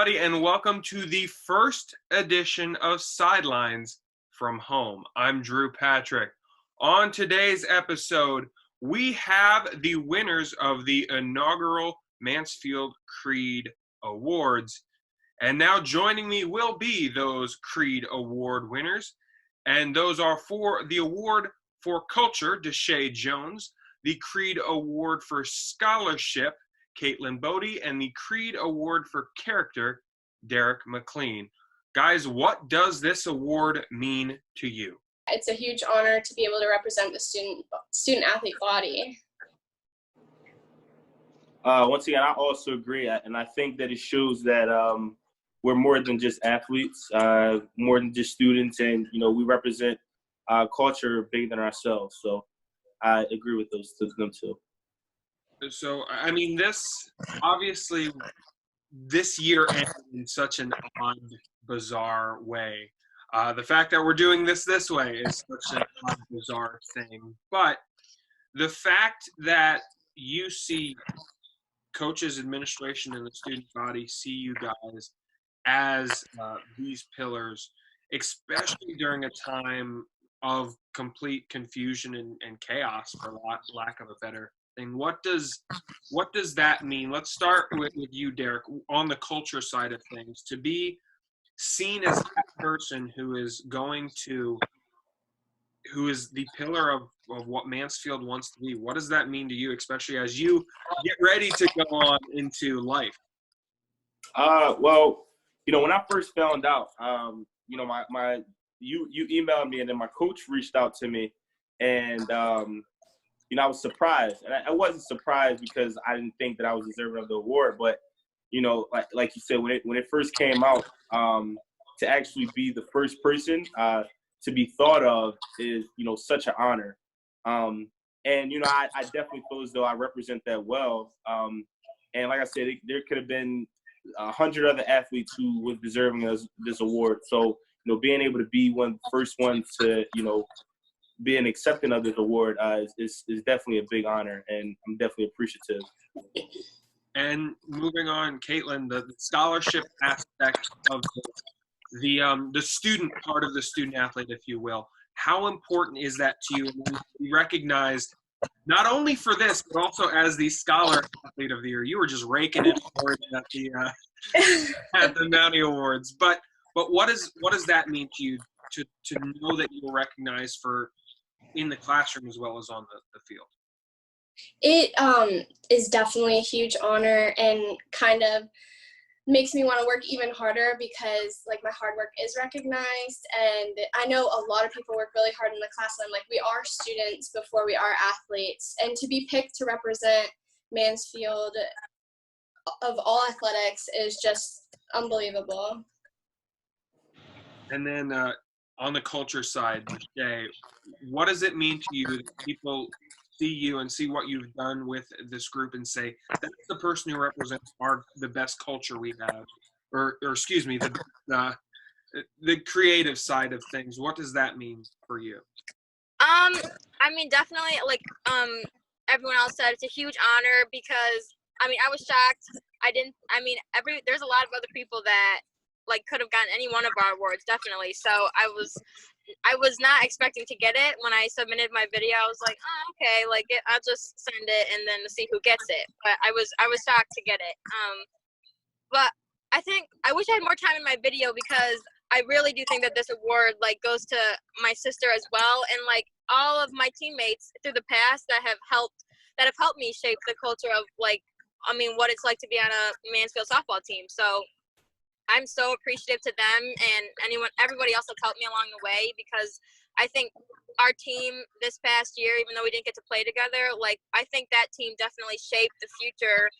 everybody, and welcome to the first edition of Sidelines from Home. I'm Drew Patrick. On today's episode, we have the winners of the inaugural Mansfield Creed Awards. And now joining me will be those Creed Award winners. And those are for the award for culture, Deshae Jones, the Creed Award for scholarship, Caitlin Beauduy, and the Creed Award for character, Derrick Mclean. Guys, what does this award mean to you? It's a huge honor to be able to represent the student athlete body. Once again, I also agree, and I think that it shows that we're more than just athletes, more than just students, and we represent culture bigger than ourselves. So I agree with them too. So, I mean, this year ended in such an odd, bizarre way. The fact that we're doing this way is such an odd, bizarre thing. But the fact that you see coaches, administration, and the student body see you guys as these pillars, especially during a time of complete confusion and chaos, for lack of a better thing. What does that mean? Let's start with you, Derrick, on the culture side of things. To be seen as that person who is the pillar of what Mansfield wants to be. What does that mean to you, especially as you get ready to go on into life? Well, when I first found out, you emailed me, and then my coach reached out to me, and I was surprised. And I wasn't surprised because I didn't think that I was deserving of the award, but like you said, when it first came out, to actually be the first person to be thought of is such an honor. And I definitely feel as though I represent that well. And like I said, there could have been 100 other athletes who was deserving of this award. So being able to be one of the first ones to being accepting of this award is definitely a big honor, and I'm definitely appreciative. And moving on, Caitlin, the scholarship aspect of the student part of the student athlete, if you will, how important is that to you? And be recognized not only for this, but also as the scholar athlete of the year. You were just raking in awards at the Mountie Awards. But what does that mean to you to know that you're recognized for in the classroom as well as on the field? It is definitely a huge honor, and kind of makes me want to work even harder because my hard work is recognized. And I know a lot of people work really hard in the class, and we are students before we are athletes, and to be picked to represent Mansfield of all athletics is just unbelievable. And then on the culture side, Deshae, what does it mean to you that people see you and see what you've done with this group and say, that's the person who represents the best culture we have, or excuse me, the creative side of things? What does that mean for you? I mean, definitely, everyone else said, it's a huge honor because, I was shocked. There's a lot of other people that could have gotten any one of our awards, definitely. So I was not expecting to get it. When I submitted my video, I was like, oh, okay, I'll just send it and then see who gets it. But I was shocked to get it. But I think I wish I had more time in my video because I really do think that this award goes to my sister as well, and all of my teammates through the past that have helped me shape the culture of what it's like to be on a Mansfield softball team. So I'm so appreciative to them and everybody else that's helped me along the way, because I think our team this past year, even though we didn't get to play together, I think that team definitely shaped the future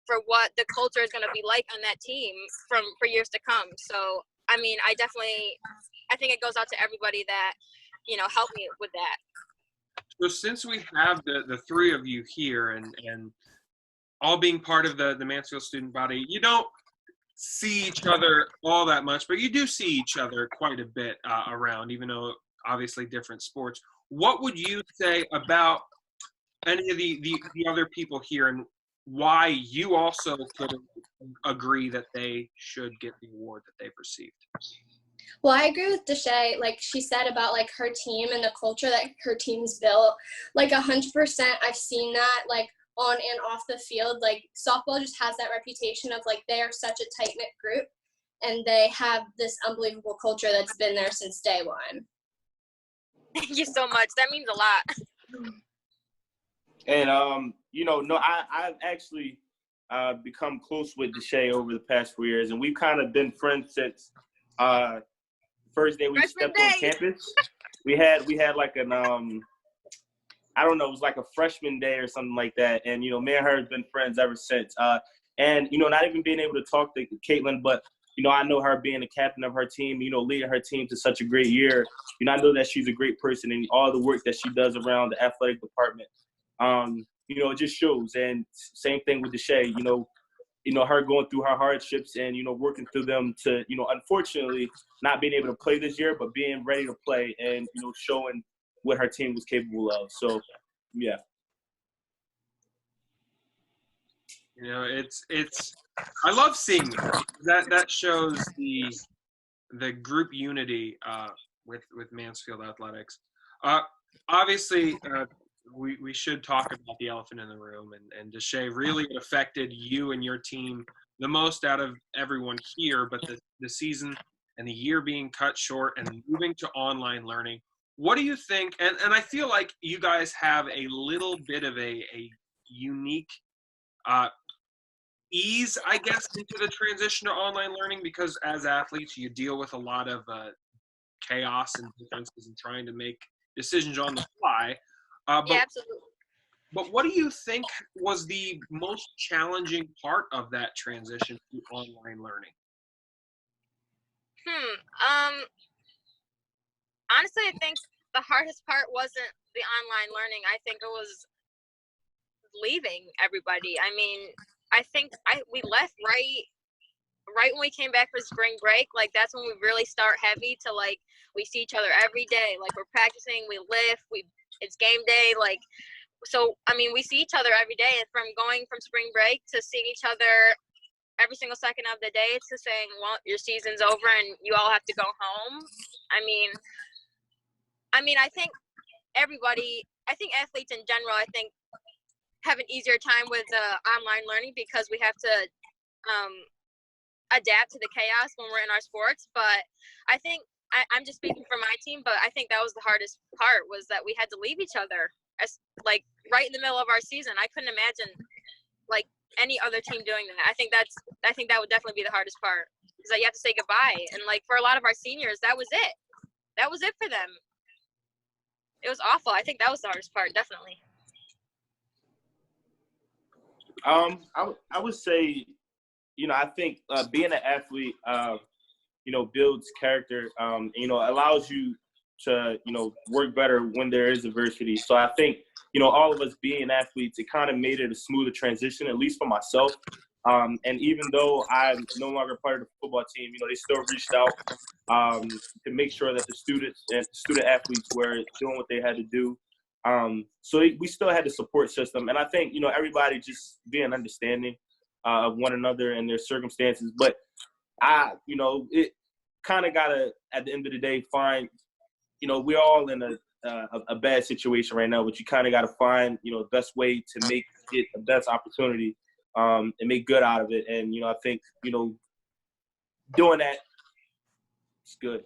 for what the culture is going to be like on that team for years to come. So, I think it goes out to everybody that, helped me with that. So since we have the three of you here and all being part of the Mansfield student body, you don't see each other all that much, but you do see each other quite a bit around, even though obviously different sports. What would you say about any of the other people here, and why you also could agree that they should get the award that they've received. Well, I agree with Deshae. Like she said about like her team and the culture that her team's built. Like 100%, I've seen that like on and off the field. Like softball just has that reputation of like they are such a tight knit group, and they have this unbelievable culture that's been there since day one. Thank you so much. That means a lot. And I've actually become close with Deshae over the past 4 years, and we've kind of been friends since first day we stepped on campus. We had like an I don't know, it was like a freshman day or something like that, and me and her have been friends ever since. And not even being able to talk to Caitlin, but I know her being the captain of her team, leading her team to such a great year. I know that she's a great person, and all the work that she does around the athletic department, it just shows. And same thing with Deshae, her going through her hardships and, working through them to, unfortunately not being able to play this year, but being ready to play and, showing what her team was capable of. So, yeah. It's I love seeing that. That shows the group unity with Mansfield Athletics. Obviously, we should talk about the elephant in the room, and Deshae, really affected you and your team the most out of everyone here, but the season and the year being cut short and moving to online learning. What do you think? And I feel like you guys have a little bit of a unique ease, I guess, into the transition to online learning, because as athletes, you deal with a lot of chaos and differences and trying to make decisions on the fly. Yeah, absolutely. But what do you think was the most challenging part of that transition to online learning? Honestly, I think the hardest part wasn't the online learning. I think it was leaving everybody. I mean, I think we left right when we came back for spring break. Like that's when we really start heavy to like we see each other every day. Like we're practicing, we lift, it's game day. Like so, I mean, we see each other every day. And from going from spring break to seeing each other every single second of the day to saying, well, your season's over and you all have to go home. I mean, I think athletes in general, I think, have an easier time with online learning because we have to adapt to the chaos when we're in our sports. But I think I'm just speaking for my team, but I think that was the hardest part was that we had to leave each other as like right in the middle of our season. I couldn't imagine like any other team doing that. I think that would definitely be the hardest part is that you have to say goodbye. And like for a lot of our seniors, that was it. That was it for them. It was awful. I think that was the hardest part, definitely. I would say, I think being an athlete, builds character, allows you to, work better when there is adversity. So I think, all of us being athletes, it kind of made it a smoother transition, at least for myself. And even though I'm no longer part of the football team, they still reached out to make sure that the students and student athletes were doing what they had to do. So we still had the support system. And I think, everybody just being understanding of one another and their circumstances. But it kind of got to, at the end of the day, find, we're all in a bad situation right now, but you kind of got to find, the best way to make it the best opportunity and make good out of it. And, I think, doing that is good.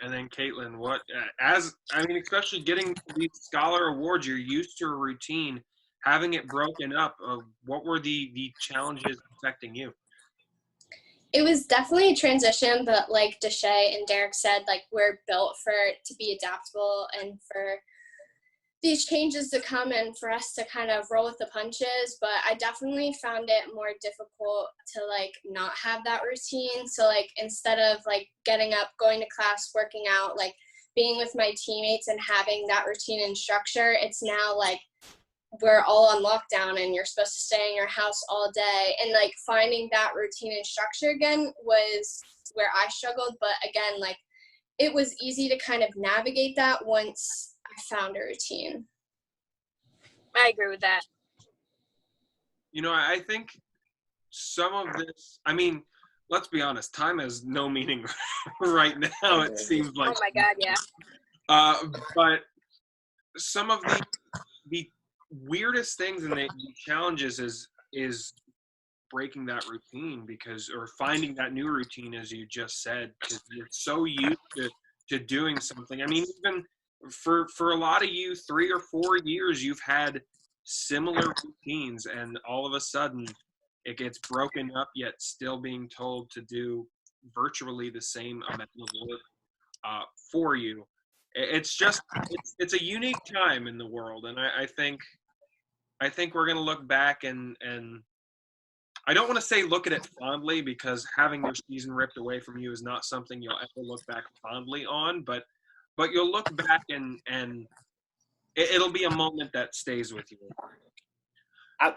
And then Caitlin, especially getting these scholar awards, you're used to a routine, having it broken up. What were the challenges affecting you? It was definitely a transition, but like Deshae and Derrick said, like we're built to be adaptable and for these changes to come and for us to kind of roll with the punches. But I definitely found it more difficult to like not have that routine. So like instead of like getting up, going to class, working out, like being with my teammates and having that routine and structure, it's now like we're all on lockdown and you're supposed to stay in your house all day. And like finding that routine and structure again was where I struggled. But again, like it was easy to kind of navigate that once I found a routine. I agree with that. You know, I think some of this, I mean, let's be honest, time has no meaning right now, it seems like. Oh my God, yeah. But some of the weirdest things and the challenges is breaking that routine or finding that new routine, as you just said, because you're so used to doing something. I mean, even for a lot of you, 3 or 4 years, you've had similar routines, and all of a sudden it gets broken up, yet still being told to do virtually the same amount of work for you. It's just it's a unique time in the world, and I think we're going to look back and I don't want to say look at it fondly, because having your season ripped away from you is not something you'll ever look back fondly on, but you'll look back and it'll be a moment that stays with you. I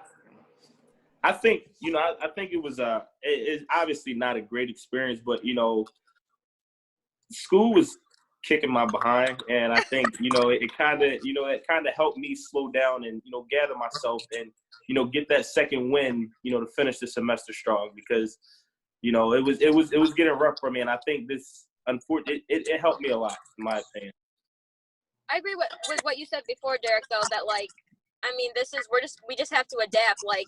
think, I think it was it's obviously not a great experience, but school was kicking my behind, and I think it kind of helped me slow down and gather myself and get that second win to finish the semester strong, because it was getting rough for me, and I think this it helped me a lot, in my opinion. I agree with what you said before, Derrick, though, that we just have to adapt. Like,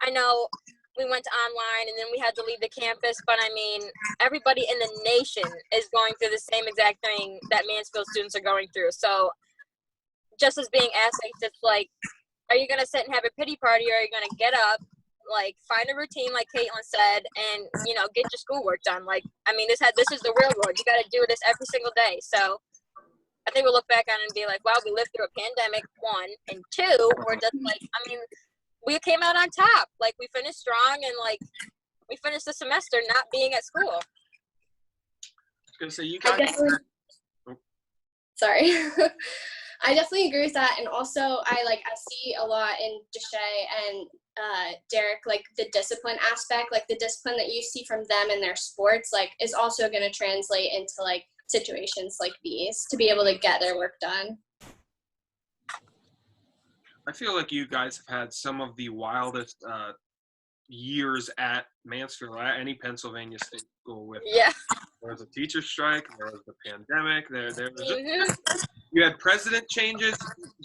I know we went to online and then we had to leave the campus, but I mean, everybody in the nation is going through the same exact thing that Mansfield students are going through. So just as being athletes, it's like, are you going to sit and have a pity party, or are you going to get up, like, find a routine, like Caitlin said, and, get your schoolwork done? Like, I mean, this is the real world. You got to do this every single day. So I think we'll look back on it and be like, wow, we lived through a pandemic, 1, and 2, we're just like, I mean, we came out on top. Like, we finished strong, and like, we finished the semester not being at school. I was gonna say, you guys. Sorry. I definitely agree with that, and also I see a lot in Deshae and Derrick, like the discipline aspect, like the discipline that you see from them in their sports, like is also going to translate into like situations like these to be able to get their work done. I feel like you guys have had some of the wildest years at Mansfield, at any Pennsylvania state school. With yeah, there was a teacher strike, there was the pandemic, there was you had president changes,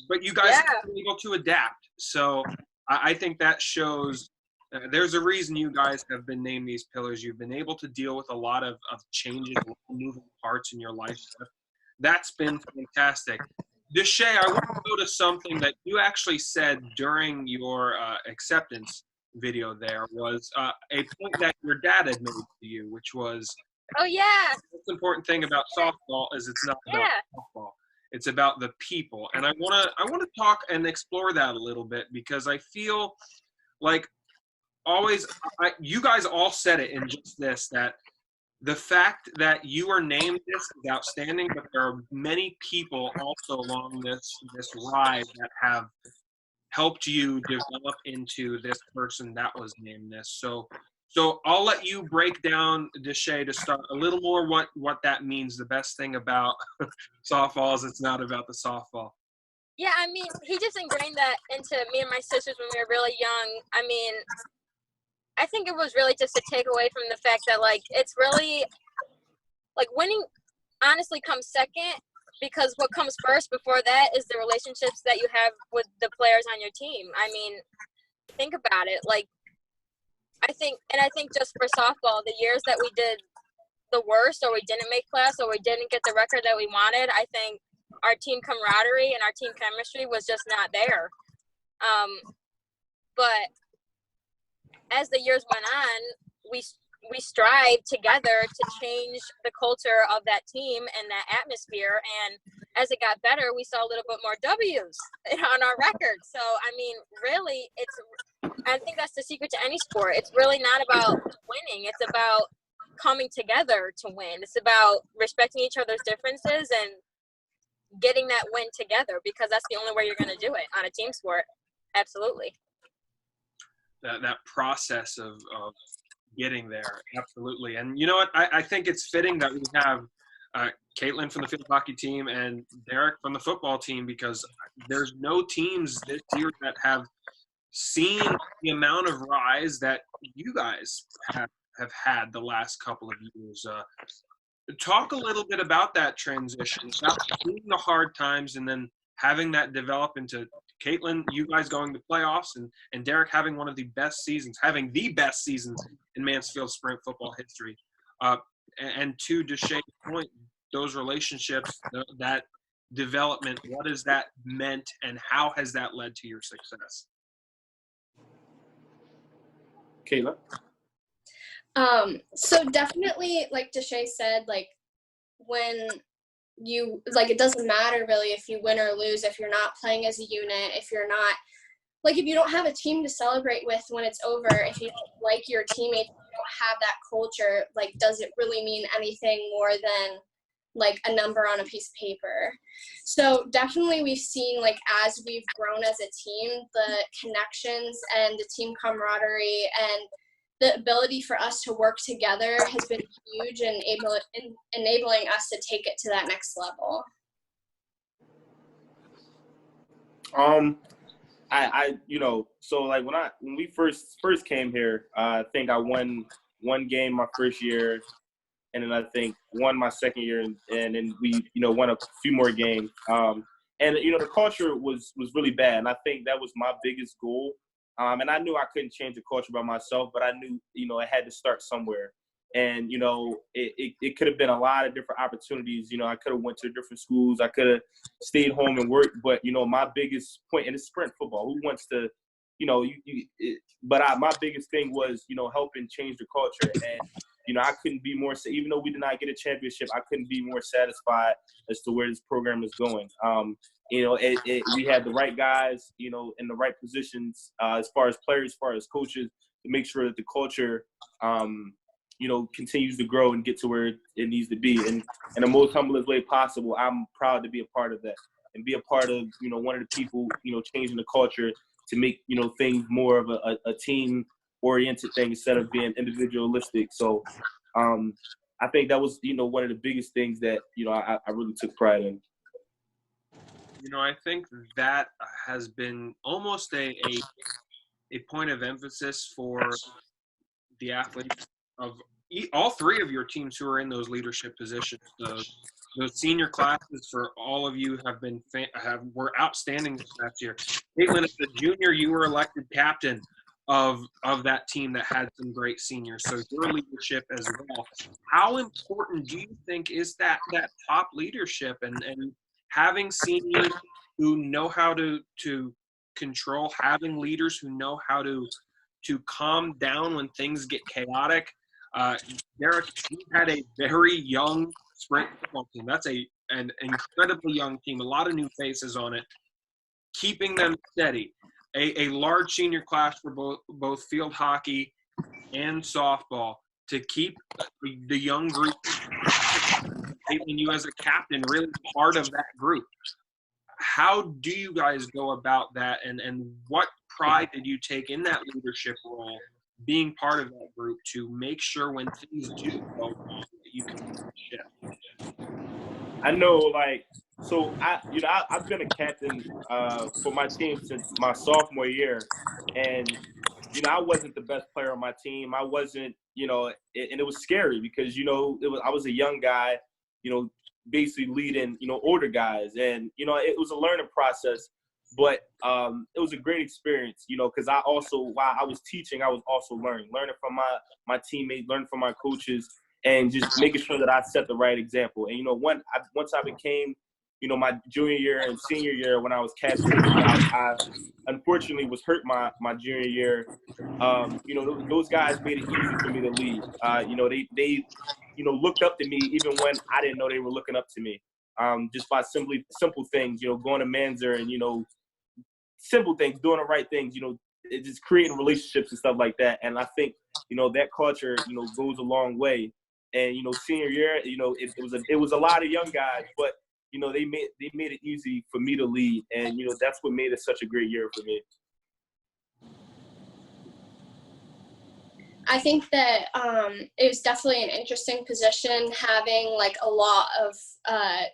but you guys have been able to adapt. So I think that shows there's a reason you guys have been named these pillars. You've been able to deal with a lot of changes, moving parts in your life. That's been fantastic. Deshae, I want to go to something that you actually said during your acceptance video. There was a point that your dad had made to you, which was, oh yeah, the most important thing about softball is it's not about softball. It's about the people. And I want to talk and explore that a little bit, because I feel like you guys all said it in just this, that the fact that you are named this is outstanding, but there are many people also along this ride that have helped you develop into this person that was named this. So I'll let you break down, Deshae, to start a little more what that means. The best thing about softball is it's not about the softball. Yeah, I mean, he just ingrained that into me and my sisters when we were really young. I mean, I think it was really just a takeaway from the fact that, like, it's really, like, winning honestly comes second, because what comes first before that is the relationships that you have with the players on your team. I mean, think about it. Like, I think just for softball, the years that we did the worst, or we didn't make class, or we didn't get the record that we wanted, I think our team camaraderie and our team chemistry was just not there. But as the years went on, we strived together to change the culture of that team and that atmosphere. And as it got better, we saw a little bit more W's on our record. So, I mean, really, I think that's the secret to any sport. It's really not about winning. It's about coming together to win. It's about respecting each other's differences and getting that win together, because that's the only way you're going to do it on a team sport. Absolutely. That process of getting there, absolutely. And you know what? I think it's fitting that we have Caitlin from the field hockey team and Derrick from the football team, because there's no teams this year that have seen the amount of rise that you guys have had the last couple of years. Talk a little bit about that transition, about seeing the hard times and then having that develop into Caitlin, you guys going to playoffs, and Derrick having one of the best seasons, having the best seasons in Mansfield Sprint football history. And to Deshae's point, those relationships, that development, what has that meant and how has that led to your success? Kayla? So definitely, like Deshae said, like when you, like, it doesn't matter really if you win or lose, if you're not playing as a unit, if you're not, like, if you don't have a team to celebrate with when it's over, if you don't like your teammates, if you don't have that culture, like, does it really mean anything more than like a number on a piece of paper? So definitely we've seen, like, as we've grown as a team, the connections and the team camaraderie and the ability for us to work together has been huge and enabling us to take it to that next level. I so like when we first came here, I think I won one game my first year, and then I think won my second year, and then we won a few more games. And the culture was really bad, and I think that was my biggest goal. And I knew I couldn't change the culture by myself, but I knew it had to start somewhere. And it could have been a lot of different opportunities. I could have went to different schools. I could have stayed home and worked. But my biggest point, and it's sprint football. Who wants to, my biggest thing was helping change the culture. And I couldn't be more. Even though we did not get a championship, I couldn't be more satisfied as to where this program is going. We had the right guys, in the right positions, as far as players, as far as coaches, to make sure that the culture, continues to grow and get to where it needs to be. And in the most humblest way possible, I'm proud to be a part of that and be a part of, one of the people, changing the culture to make, things more of a team-oriented thing instead of being individualistic. So I think that was, one of the biggest things that, I really took pride in. I think that has been almost a point of emphasis for the athletes of all three of your teams who are in those leadership positions. Those senior classes for all of you were outstanding this past year. Caitlin, as a junior, you were elected captain of that team that had some great seniors. So your leadership as well. How important do you think is that top leadership and having seniors who know how to control, having leaders who know how to calm down when things get chaotic? Derrick, you had a very young sprint football team. That's an incredibly young team, a lot of new faces on it. Keeping them steady. A large senior class for both field hockey and softball to keep the young group, and you as a captain, really part of that group. How do you guys go about that, and what pride did you take in that leadership role, being part of that group to make sure when things do go wrong that you can shift? I know, I've been a captain for my team since my sophomore year, and I wasn't the best player on my team. I wasn't, and it was scary because I was a young guy, basically leading older guys, and it was a learning process, but it was a great experience, because I also, while I was teaching, I was also learning from my teammates, learning from my coaches, and just making sure that I set the right example. And once I became my junior year and senior year, when I was captain, I unfortunately was hurt my junior year. Those guys made it easy for me to lead. They looked up to me even when I didn't know they were looking up to me. Just by simple things, going to Manzer and simple things, doing the right things, it just creating relationships and stuff like that. And I think that culture goes a long way. And senior year, it was a lot of young guys, but they made it easy for me to lead, and that's what made it such a great year for me. I think that it was definitely an interesting position, having like a lot of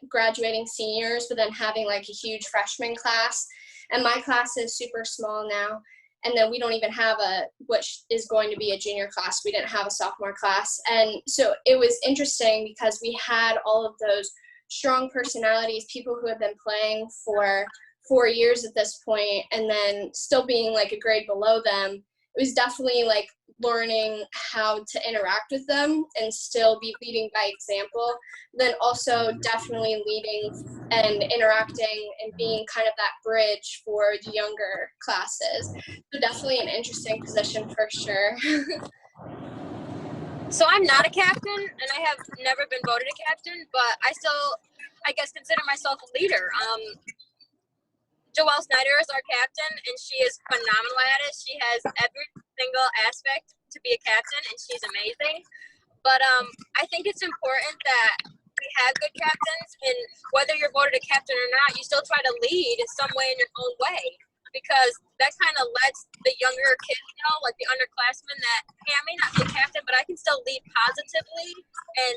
graduating seniors, but then having like a huge freshman class. And my class is super small now. And then we don't even have which is going to be a junior class. We didn't have a sophomore class. And so it was interesting because we had all of those strong personalities, people who have been playing for 4 years at this point, and then still being like a grade below them. It was definitely like learning how to interact with them and still be leading by example, then also definitely leading and interacting and being kind of that bridge for the younger classes. So definitely an interesting position for sure. So I'm not a captain, and I have never been voted a captain, but I still, I guess, consider myself a leader. Joelle Snyder is our captain, and she is phenomenal at it. She has every single aspect to be a captain, and she's amazing. But I think it's important that we have good captains, and whether you're voted a captain or not, you still try to lead some way in your own way, because that kind of lets the younger kids know, like the underclassmen, that, hey, I may not be a captain, but I can still lead positively and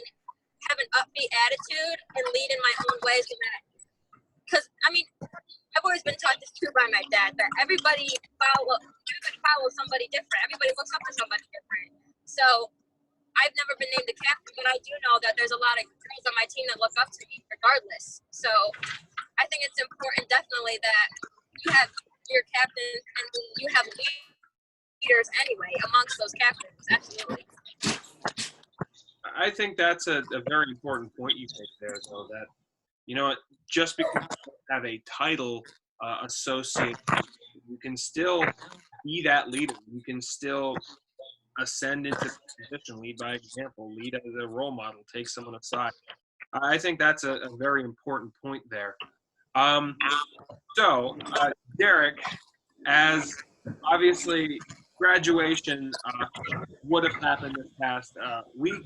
have an upbeat attitude and lead in my own ways. Because, I mean, I've always been taught this too by my dad, that everybody follows somebody different. Everybody looks up to somebody different. So I've never been named the captain, but I do know that there's a lot of girls on my team that look up to me regardless. So I think it's important definitely that you have your captain and you have leaders anyway amongst those captains. Absolutely. I think that's a very important point you make there, though, that, you know, just because you have a title associated, you can still be that leader. You can still ascend into the position, lead by example, lead as a role model, take someone aside. I think that's a very important point there. So, Derrick, as obviously graduation would have happened this past week,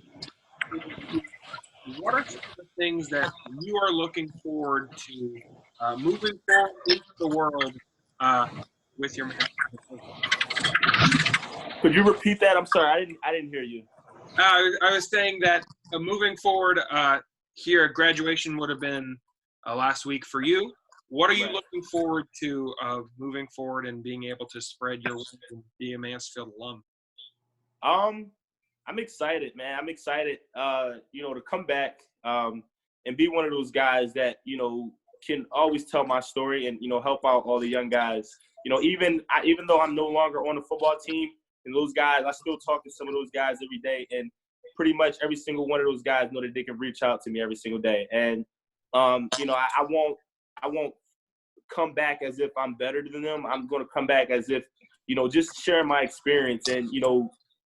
what are some of the things that you are looking forward to moving forward into the world with your Mansfield? Could you repeat that? I'm sorry, I didn't hear you. I was saying that moving forward here, graduation would have been last week for you. What are you looking forward to moving forward and being able to spread your wings and be a Mansfield alum? I'm excited, man. I'm excited, to come back and be one of those guys that, can always tell my story and, help out all the young guys. Even though I'm no longer on the football team, and those guys, I still talk to some of those guys every day, and pretty much every single one of those guys know that they can reach out to me every single day. And, I won't come back as if I'm better than them. I'm going to come back as if, just sharing my experience and,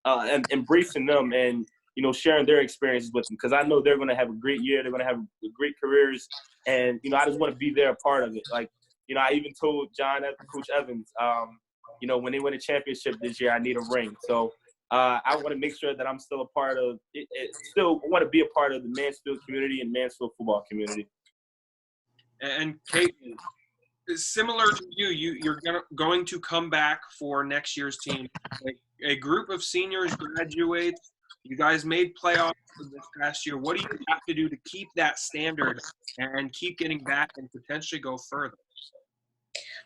and embracing them and, sharing their experiences with them, because I know they're going to have a great year. They're going to have great careers. And, I just want to be there a part of it. Like, I even told Coach Evans, when they win a championship this year, I need a ring. So I want to make sure that I'm still a part of it. Still want to be a part of the Mansfield community and Mansfield football community. And Caitlin, similar to you're going to come back for next year's team. A group of seniors graduates. You guys made playoffs this past year. What do you have to do to keep that standard and keep getting back and potentially go further?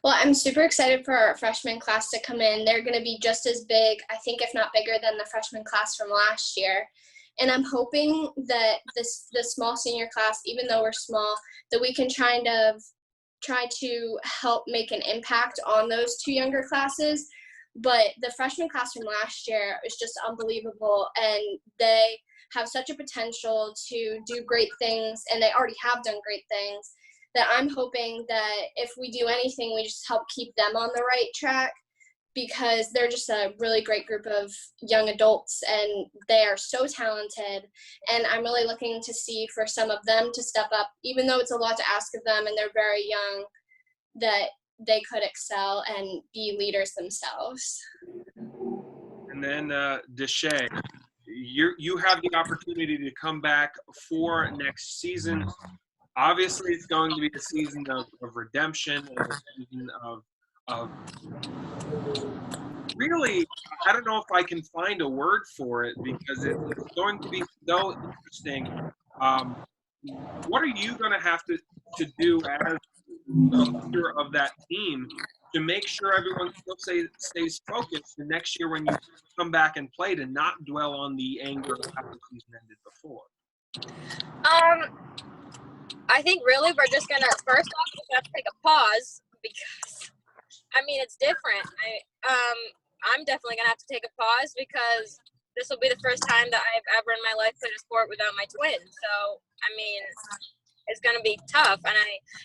Well, I'm super excited for our freshman class to come in. They're going to be just as big, I think, if not bigger than the freshman class from last year. And I'm hoping that the small senior class, even though we're small, that we can try to help make an impact on those two younger classes. But the freshman class from last year is just unbelievable, and they have such a potential to do great things, and they already have done great things, that I'm hoping that if we do anything, we just help keep them on the right track, because they're just a really great group of young adults, and they are so talented. And I'm really looking to see for some of them to step up, even though it's a lot to ask of them and they're very young, that they could excel and be leaders themselves. And then Deshae, you have the opportunity to come back for next season. Obviously, it's going to be a season of redemption and a season of really, I don't know if I can find a word for it because it's going to be so interesting. What are you going to have to do as the leader of that team to make sure everyone still stays focused the next year when you come back and play, to not dwell on the anger of how the season ended before? I think really we're just gonna first off we have to take a pause because I mean it's different. I'm definitely gonna have to take a pause because this will be the first time that I've ever in my life played a sport without my twin. So I mean it's gonna be tough, and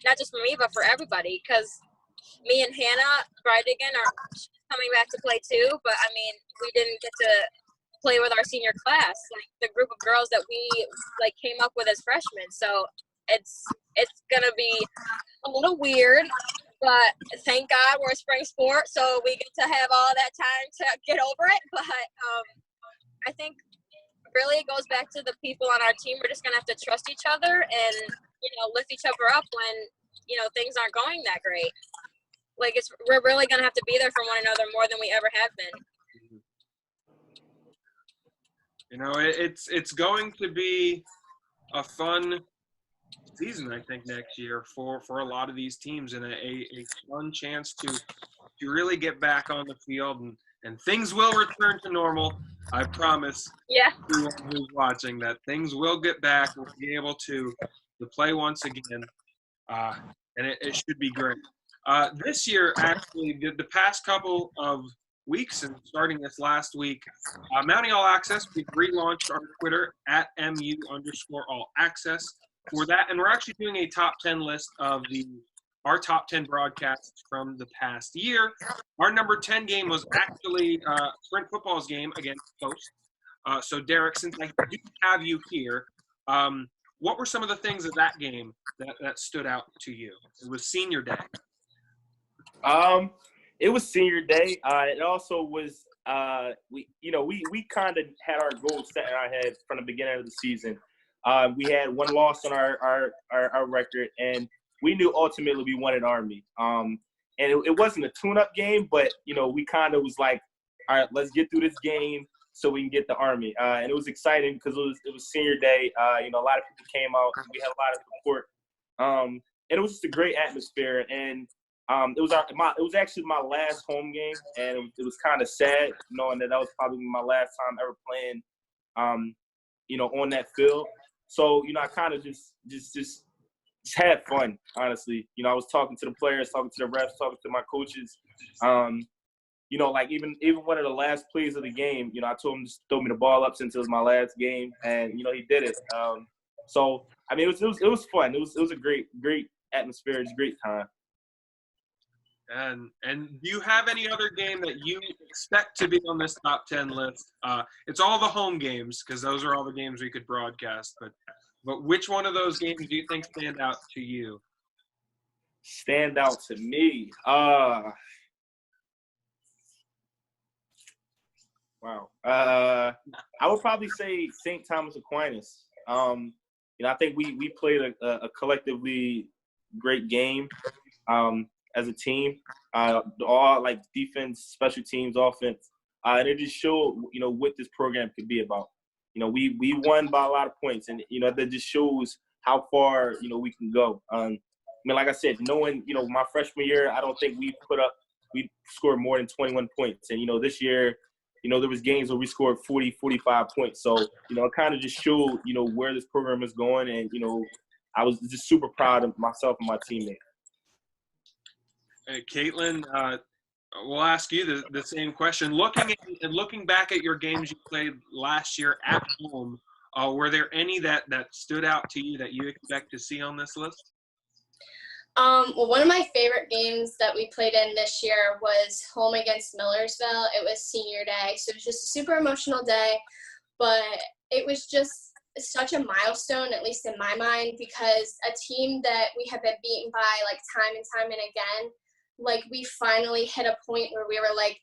not just for me but for everybody because me and Hannah Bridigan are coming back to play too. But I mean we didn't get to play with our senior class, like the group of girls that we like came up with as freshmen. So it's gonna be a little weird, but thank God we're a spring sport, so we get to have all that time to get over it. But I think really it goes back to the people on our team. We're just gonna have to trust each other and lift each other up when things aren't going that great. Like we're really gonna have to be there for one another more than we ever have been. It's going to be a fun season, I think, next year for a lot of these teams, and a fun chance to really get back on the field, and things will return to normal. I promise everyone who's watching that things will get back. We'll be able to play once again, and it should be great. This year, actually, the past couple of weeks and starting this last week, Mounting All Access, we've relaunched our Twitter at @MU_All-Access for that, and we're actually doing a top 10 list of our top 10 broadcasts from the past year. Our number 10 game was actually Sprint Football's game against Coast. So Derrick, since I do have you here, what were some of the things of that game that stood out to you? It was senior day. It was senior day. It also was we kind of had our goals set in our head from the beginning of the season. We had one loss on our record, and we knew ultimately we wanted Army. And it wasn't a tune-up game, but we kind of was like, all right, let's get through this game so we can get the Army. And it was exciting because it was senior day. A lot of people came out. We had a lot of support. And it was just a great atmosphere. And it was actually my last home game, and it was kind of sad knowing that was probably my last time ever playing, on that field. So I kind of just had fun, honestly. I was talking to the players, talking to the refs, talking to my coaches. Like even one of the last plays of the game, I told him to throw me the ball up since it was my last game, and he did it. So I mean, it was fun. It was a great atmosphere. It was a great time. And do you have any other game that you expect to be on this top 10 list? It's all the home games because those are all the games we could broadcast. But which one of those games do you think stand out to you? Stand out to me? Wow. I would probably say St. Thomas Aquinas. I think we played a collectively great game. As a team, all like defense, special teams, offense, and it just showed, what this program could be about. We won by a lot of points, and that just shows how far we can go. Like I said, knowing my freshman year, I don't think we scored more than 21 points, and this year, there was games where we scored 40, 45 points. So it kind of just showed where this program is going, and I was just super proud of myself and my teammates. Caitlin, we'll ask you the same question. Looking back at your games you played last year at home, were there any that stood out to you that you expect to see on this list? Well, one of my favorite games that we played in this year was home against Millersville. It was senior day, so it was just a super emotional day, but it was just such a milestone, at least in my mind, because a team that we have been beaten by like time and again, like we finally hit a point where we were like,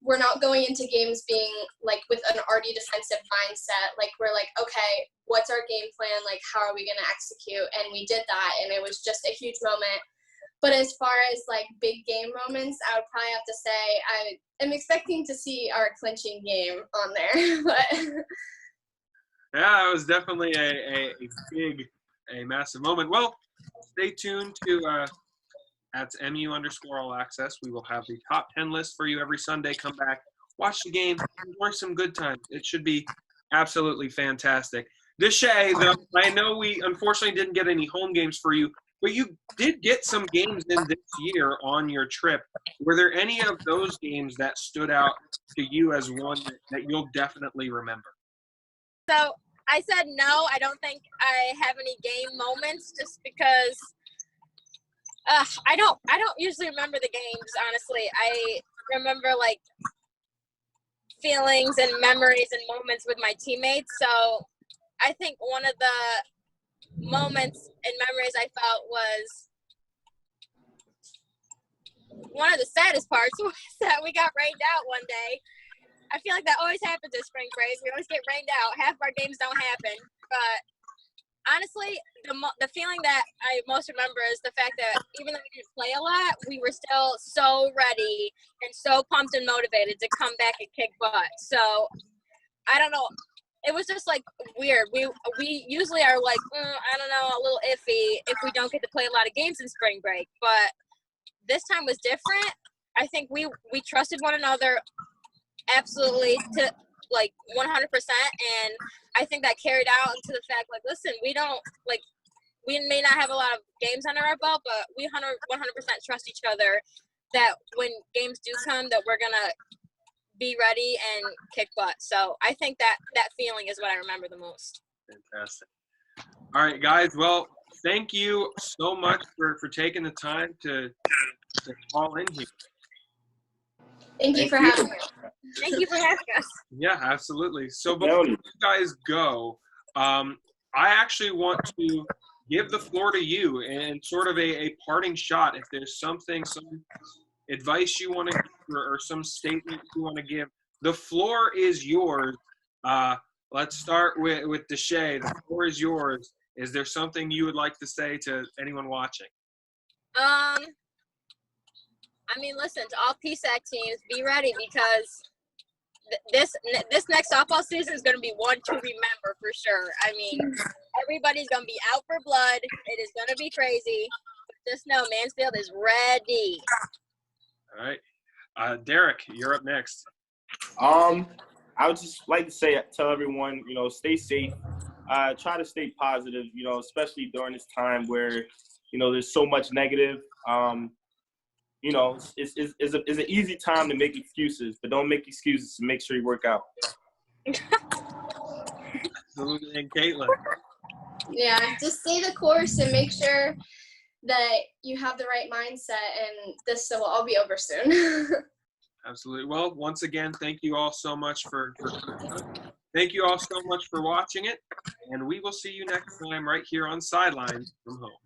we're not going into games being like with an already defensive mindset. Like we're like, okay, what's our game plan? Like how are we going to execute? And we did that, and it was just a huge moment. But as far as like big game moments, I would probably have to say I am expecting to see our clinching game on there. But Yeah, it was definitely a massive moment. Well, stay tuned to at MU_all access. We will have the top 10 list for you every Sunday. Come back, watch the game, enjoy some good times. It should be absolutely fantastic. Deshae, though, I know we unfortunately didn't get any home games for you, but you did get some games in this year on your trip. Were there any of those games that stood out to you as one that you'll definitely remember? So I said no. I don't think I have any game moments just because I don't usually remember the games, honestly. I remember like feelings and memories and moments with my teammates. So I think one of the moments and memories I felt was one of the saddest parts was that we got rained out one day. I feel like that always happens at spring break. We always get rained out. Half of our games don't happen. But honestly, the feeling that I most remember is the fact that even though we didn't play a lot, we were still so ready and so pumped and motivated to come back and kick butt. So I don't know. It was just like weird. We usually are like, I don't know, a little iffy if we don't get to play a lot of games in spring break. But this time was different. I think we trusted one another absolutely to like 100%, and I think that carried out into the fact like, listen, we may not have a lot of games under our belt, but we 100% trust each other that when games do come that we're gonna be ready and kick butt. So I think that feeling is what I remember the most. Fantastic. All right, guys. Well, thank you so much for taking the time to call in here. thank you for having me. Thank you for having us. Yeah, absolutely. So before you guys go, I actually want to give the floor to you and sort of a parting shot. If there's some advice you want to give or some statement you want to give, the floor is yours. Let's start with Deshae. The floor is yours. Is there something you would like to say to anyone watching? I mean, listen, to all PSAC teams, be ready because this next softball season is going to be one to remember for sure. I mean, everybody's going to be out for blood. It is going to be crazy. But just know Mansfield is ready. All right. Derrick, you're up next. I would just like to tell everyone, stay safe. Try to stay positive, especially during this time where, there's so much negative. It's an easy time to make excuses, but don't make excuses to make sure you work out. Absolutely. And Caitlin. Yeah, just stay the course and make sure that you have the right mindset, and this will all be over soon. Absolutely. Well, once again, thank you all so much for thank you all so much for watching it, and we will see you next time right here on Sidelines from Home.